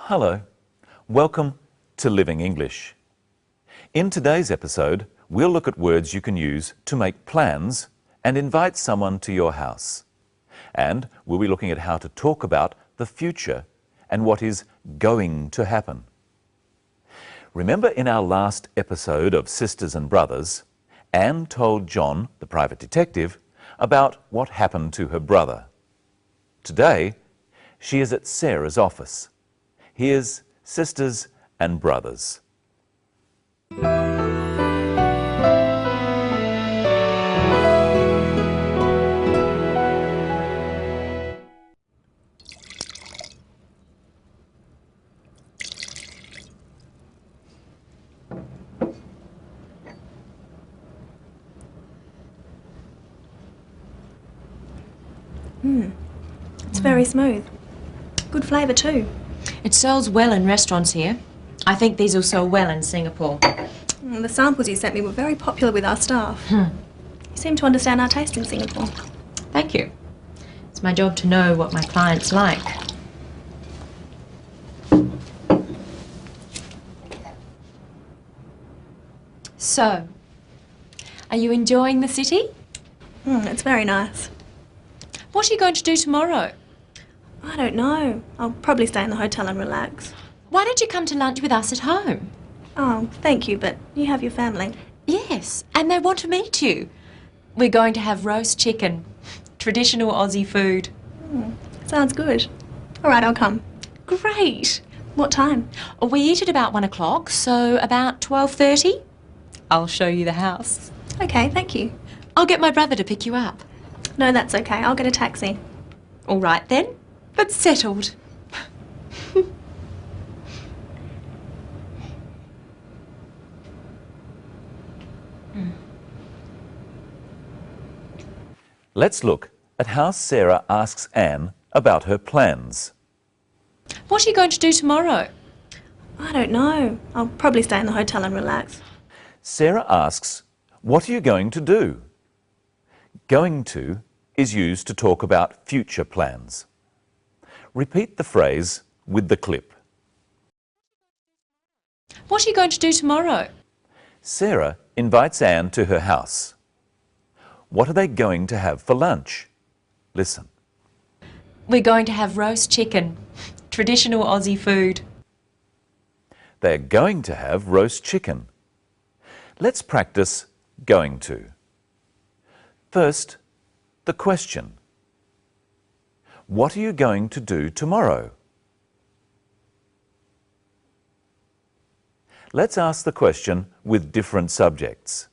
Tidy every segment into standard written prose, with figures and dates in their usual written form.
Hello, welcome to Living English. In today's episode, we'll look at words you can use to make plans and invite someone to your house. And we'll be looking at how to talk about the future and what is going to happen. Remember in our last episode of Sisters and Brothers, Anne told John, the private detective, about what happened to her brother. Today, she is at Sarah's office. Here's Sisters and Brothers. It's very smooth. Good flavour too. It sells well in restaurants here. I think these will sell well in Singapore. The samples you sent me were very popular with our staff. You seem to understand our taste in Singapore. Thank you. It's my job to know what my clients like. So, are you enjoying the city? It's very nice. What are you going to do tomorrow? I don't know. I'll probably stay in the hotel and relax. Why don't you come to lunch with us at home? Oh, thank you, but you have your family. Yes, and they want to meet you. We're going to have roast chicken, traditional Aussie food. Sounds good. All right, I'll come. Great. What time? We eat at about 1 o'clock, so about 12:30. I'll show you the house. Okay, thank you. I'll get my brother to pick you up. No, that's okay. I'll get a taxi. All right then, but settled. Let's look at how Sarah asks Anne about her plans. What are you going to do tomorrow? I don't know. I'll probably stay in the hotel and relax. Sarah asks, "What are you going to do?" Going to is used to talk about future plans. Repeat the phrase with the clip. What are you going to do tomorrow? Sarah invites Anne to her house. What are they going to have for lunch? Listen. We're going to have roast chicken, traditional Aussie food. They're going to have roast chicken. Let's practice going to. First, the question. What are you going to do tomorrow? Let's ask the question with different subjects.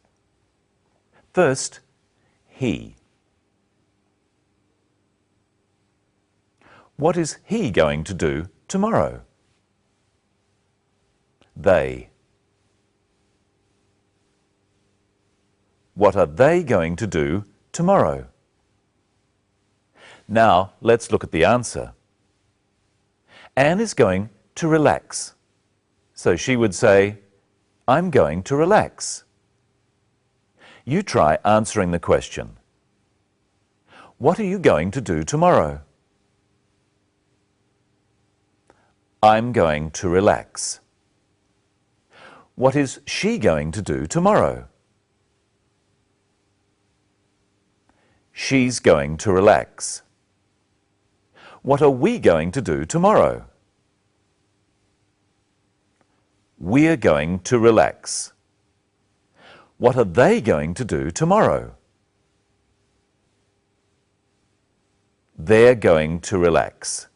First, he. What is he going to do tomorrow? They. What are they going to do tomorrow? Now, let's look at the answer. Anne is going to relax. So she would say, "I'm going to relax." You try answering the question. What are you going to do tomorrow? I'm going to relax. What is she going to do tomorrow? She's going to relax. What are we going to do tomorrow? We're going to relax. What are they going to do tomorrow? They're going to relax.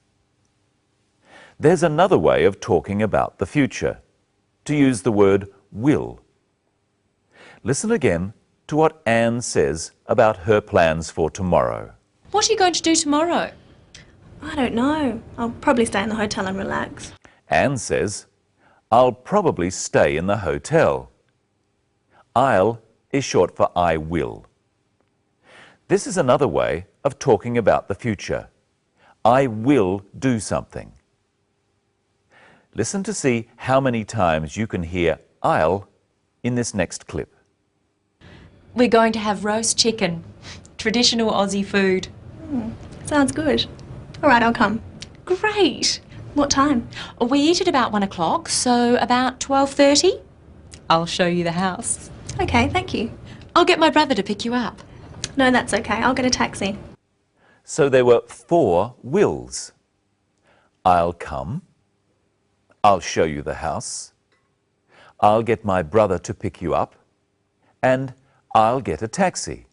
There's another way of talking about the future, to use the word will. Listen again to what Anne says about her plans for tomorrow. What are you going to do tomorrow? I don't know. I'll probably stay in the hotel and relax. Anne says, "I'll probably stay in the hotel." I'll is short for I will. This is another way of talking about the future. I will do something. Listen to see how many times you can hear I'll in this next clip. We're going to have roast chicken, traditional Aussie food. Sounds good. All right, I'll come. Great. What time? We eat at about 1 o'clock, so about 12:30. I'll show you the house. Okay, thank you. I'll get my brother to pick you up. No, that's okay. I'll get a taxi. So there were 4 wills. I'll come. I'll show you the house. I'll get my brother to pick you up. And I'll get a taxi.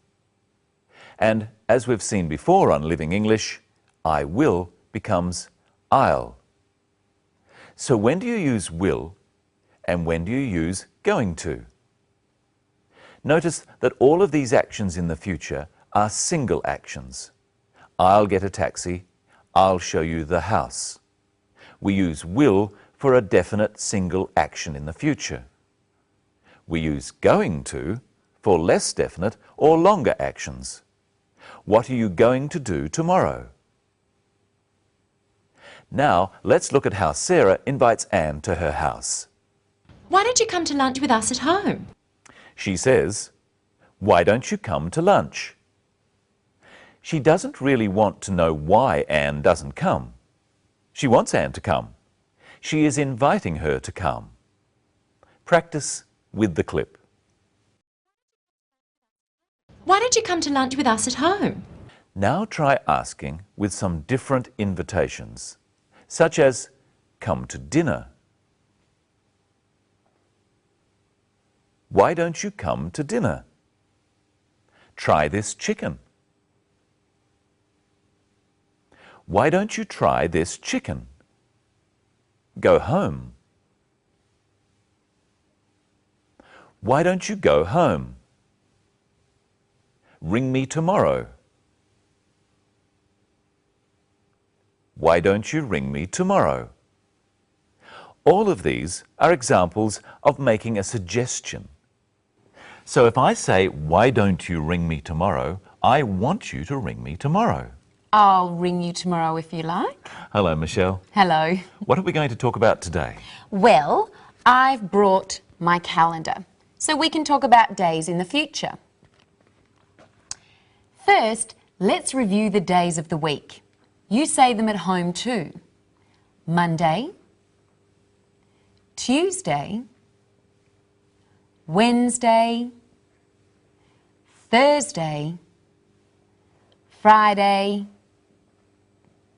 And as we've seen before on Living English, I will becomes I'll. So when do you use will and when do you use going to? Notice that all of these actions in the future are single actions. I'll get a taxi. I'll show you the house. We use will for a definite single action in the future. We use going to for less definite or longer actions. What are you going to do tomorrow? Now, let's look at how Sarah invites Anne to her house. Why don't you come to lunch with us at home? She says, "Why don't you come to lunch?" She doesn't really want to know why Anne doesn't come. She wants Anne to come. She is inviting her to come. Practice with the clip. Why don't you come to lunch with us at home? Now try asking with some different invitations, such as, "Come to dinner." Why don't you come to dinner? Try this chicken. Why don't you try this chicken? Go home. Why don't you go home? Ring me tomorrow. Why don't you ring me tomorrow? All of these are examples of making a suggestion. So if I say, "Why don't you ring me tomorrow?" I want you to ring me tomorrow. I'll ring you tomorrow if you like. Hello, Michelle. Hello. What are we going to talk about today? Well, I've brought my calendar so we can talk about days in the future. First, let's review the days of the week. You say them at home too. Monday, Tuesday, Wednesday, Thursday, Friday,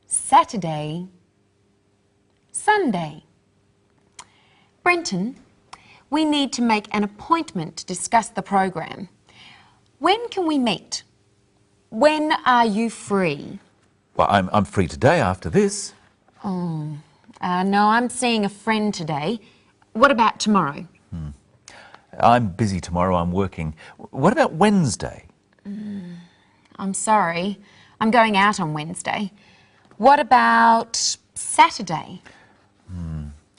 Saturday, Sunday. Brenton, we need to make an appointment to discuss the program. When can we meet? When are you free? Well, I'm free today after this. No, I'm seeing a friend today. What about tomorrow? I'm busy tomorrow, I'm working. What about Wednesday? I'm sorry, I'm going out on Wednesday. What about Saturday?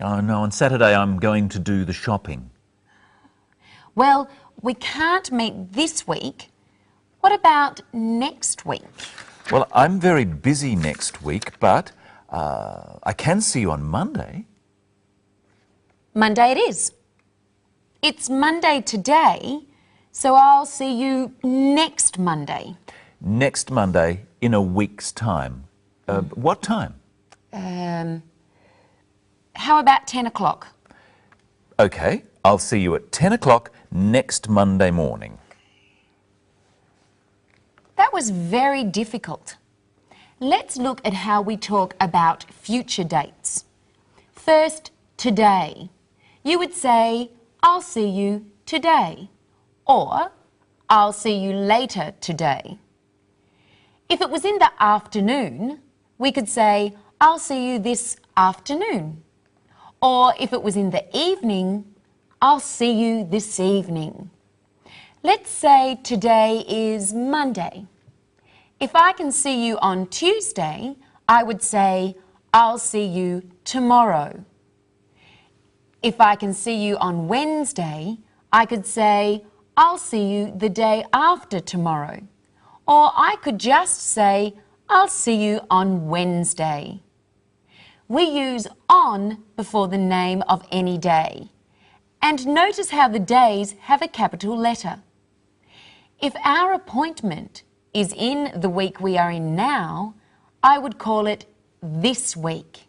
Oh no, on Saturday I'm going to do the shopping. Well, we can't meet this week. What about next week? Well, I'm very busy next week, but I can see you on Monday. Monday it is. It's Monday today, so I'll see you next Monday. Next Monday in a week's time. What time? How about 10 o'clock? Okay, I'll see you at 10 o'clock next Monday morning. That was very difficult. Let's look at how we talk about future dates. First, today. You would say, "I'll see you today," or "I'll see you later today." If it was in the afternoon, we could say, "I'll see you this afternoon." Or if it was in the evening, "I'll see you this evening." Let's say today is Monday. If I can see you on Tuesday, I would say, "I'll see you tomorrow." If I can see you on Wednesday, I could say, "I'll see you the day after tomorrow." Or I could just say, "I'll see you on Wednesday." We use on before the name of any day. And notice how the days have a capital letter. If our appointment is in the week we are in now, I would call it this week.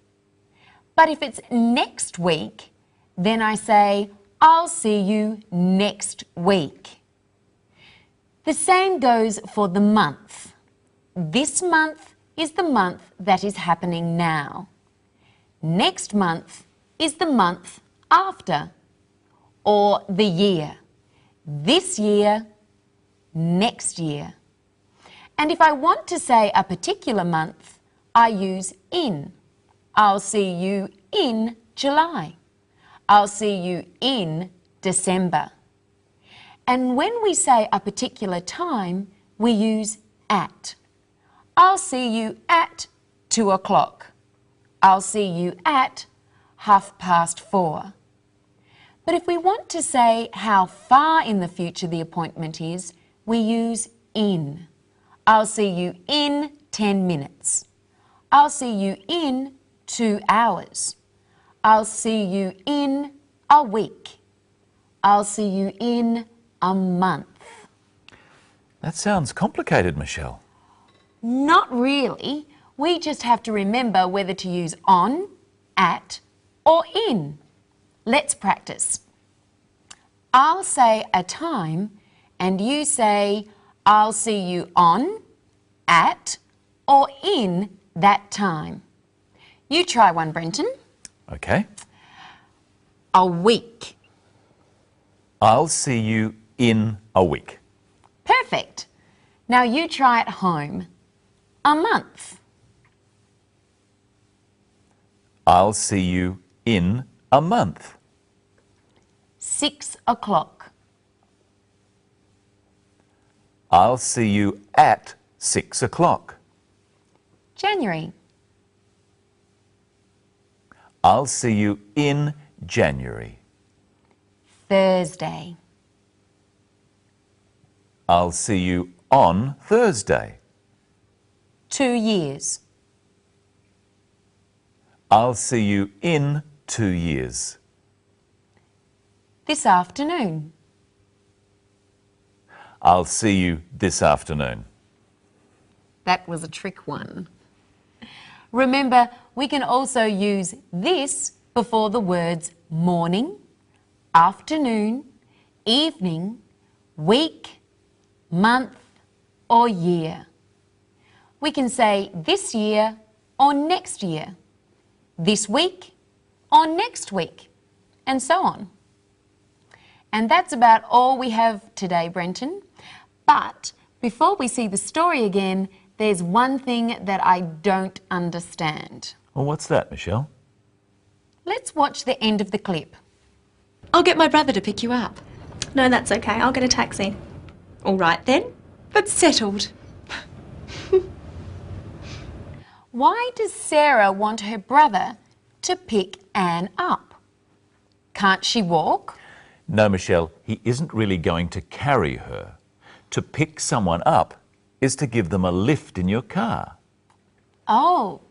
But if it's next week, then I say, I'll see you next week. The same goes for the month. This month is the month that is happening now. Next month is the month after. Or the year. This year, next year. And if I want to say a particular month, I use in. I'll see you in July. I'll see you in December. And when we say a particular time, we use at. I'll see you at 2 o'clock. I'll see you at 4:30. But if we want to say how far in the future the appointment is, we use in. I'll see you in 10 minutes. I'll see you in 2 hours. I'll see you in a week. I'll see you in a month. That sounds complicated, Michelle. Not really. We just have to remember whether to use on, at, or in. Let's practice. I'll say a time and you say, I'll see you on, at, or in that time. You try one, Brenton. Okay. A week. I'll see you in a week. Perfect. Now you try at home. A month. I'll see you in a month. 6 o'clock. I'll see you at 6 o'clock. January. I'll see you in January. Thursday. I'll see you on Thursday. 2 years. I'll see you in 2 years. This afternoon. I'll see you this afternoon. That was a trick one. Remember, we can also use this before the words morning, afternoon, evening, week, month, or year. We can say this year or next year, this week or next week, and so on. And that's about all we have today, Brenton. But before we see the story again, there's one thing that I don't understand. Well, what's that, Michelle? Let's watch the end of the clip. I'll get my brother to pick you up. No, that's okay. I'll get a taxi. All right then, but settled. Why does Sarah want her brother to pick Anne up? Can't she walk? No, Michelle, he isn't really going to carry her. To pick someone up is to give them a lift in your car. Oh,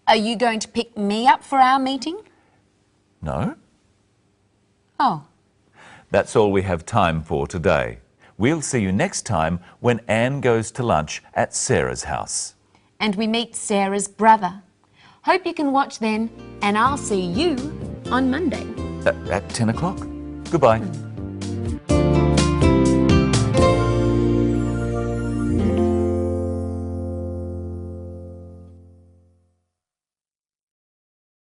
are you going to pick me up for our meeting? No? Oh. That's all we have time for today. We'll see you next time when Anne goes to lunch at Sarah's house. And we meet Sarah's brother. Hope you can watch then, and I'll see you on Monday. At 10 o'clock. Goodbye.